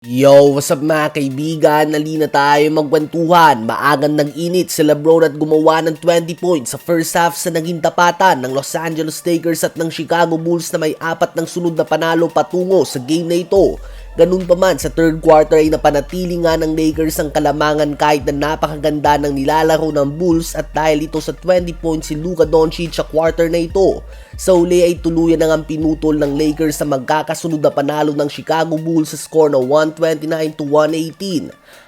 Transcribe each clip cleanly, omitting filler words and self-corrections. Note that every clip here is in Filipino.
Yo, what's up mga kaibigan? Halina tayo magkwentuhan. Maagang nag-init si LeBron at gumawa ng 20 points sa first half sa naging tapatan ng Los Angeles Lakers at ng Chicago Bulls na may 4 ng sunod na panalo patungo sa game na ito. Ganun pa man, sa third quarter ay napanatili nga ng Lakers ang kalamangan kahit na napakaganda ng nilalaro ng Bulls at dahil ito sa 20 points si Luka Doncic sa quarter na ito. Sa uli ay tuluyan na ang pinutol ng Lakers sa magkakasunod na panalo ng Chicago Bulls sa score na 129-118.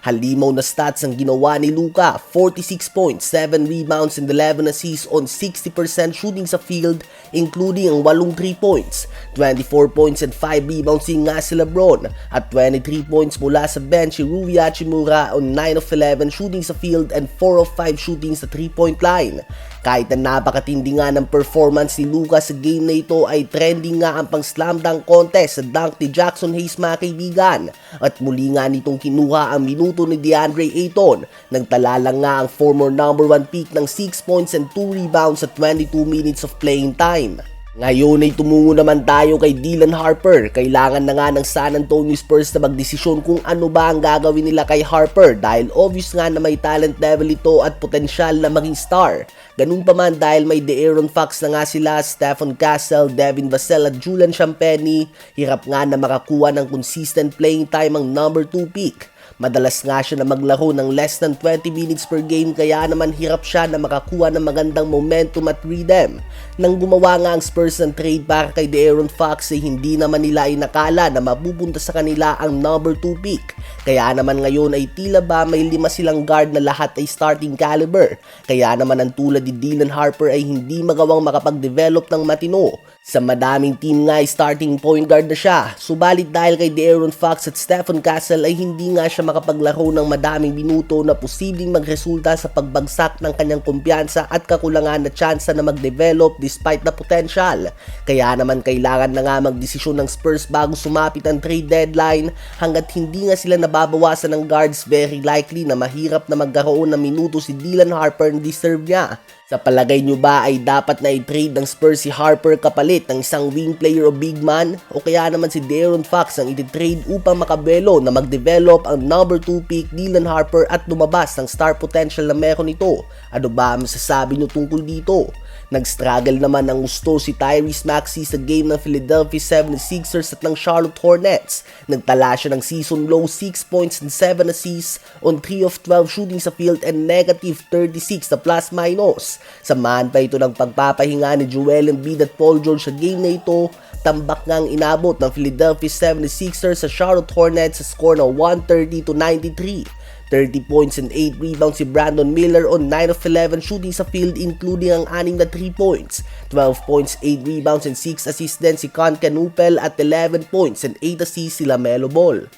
Halimaw na stats ang ginawa ni Luka, 46 points, 7 rebounds and 11 assists on 60% shooting sa field including ang 8 3 points, 24 points and 5 rebounds din nga si LeBron at 23 points mula sa bench si Rui Hachimura on 9 of 11 shooting sa field and 4 of 5 shooting sa 3-point line. Kahit na napakatindi nga ng performance ni Luka sa game na ito ay trending nga ang pang slam dunk contest sa dunk ni Jackson Hayes mga kaibigan. At muli nga nitong kinuha ang minuto ni DeAndre Ayton. Nagtala lang nga ang former number 1 pick ng 6 points and 2 rebounds sa 22 minutes of playing time. Ngayon ay tumungo naman tayo kay Dylan Harper. Kailangan na nga ng San Antonio Spurs na magdesisyon kung ano ba ang gagawin nila kay Harper dahil obvious nga na may talent level ito at potensyal na maging star. Ganun pa man dahil may De'Aaron Fox na nga sila, Stephen Castle, Devin Vassell at Julian Champagnie, hirap nga na makakuha ng consistent playing time ang number 2 pick. Madalas nga siya na maglaro ng less than 20 minutes per game kaya naman hirap siya na makakuha ng magandang momentum at rhythm. Nang gumawa nga ang Spurs ng trade para kay De'Aaron Fox ay hindi naman nila inakala na mapupunta sa kanila ang number 2 pick. Kaya naman ngayon ay tila ba may 5 silang guard na lahat ay starting caliber. Kaya naman ang tulad ni Dylan Harper ay hindi magawang makapag-develop ng matino. Sa madaming team nga ay starting point guard na siya. Subalit dahil kay De'Aaron Fox at Stephen Castle ay hindi nga siya makapaglaro ng madaming minuto na posibleng magresulta sa pagbagsak ng kanyang kumpiyansa at kakulangan na tsansa na mag-develop despite the potential. Kaya naman kailangan na nga magdesisyon ng Spurs bago sumapit ang trade deadline. Hanggat hindi nga sila nababawasan ng guards, very likely na mahirap na magkaroon ng minuto si Dylan Harper na deserve niya. Sa palagay nyo ba ay dapat na i-trade ng Spurs si Harper kapalit ng isang wing player o big man? O kaya naman si De'Aaron Fox ang i-trade upang makabelo na mag-develop ang number 2 pick Dylan Harper at lumabas ng star potential na meron ito? Ano ba ang masasabi nyo tungkol dito? Nag-struggle naman ang gusto si Tyrese Maxey sa game ng Philadelphia 76ers at ng Charlotte Hornets. Nagtala siya ng season low 6 points and 7 assists on 3 of 12 shooting sa field and negative 36 na plus-minus. Samahan pa ito ng pagpapahinga ni Joel Embiid at Paul George sa game na ito. Tambak ngang inabot ng Philadelphia 76ers sa Charlotte Hornets sa score na 130-93. 30 points and 8 rebounds si Brandon Miller on 9 of 11 shooting sa field including ang 6 na 3 points. 12 points, 8 rebounds and 6 assists din si Con Canupel at 11 points and 8 assists si LaMelo Ball.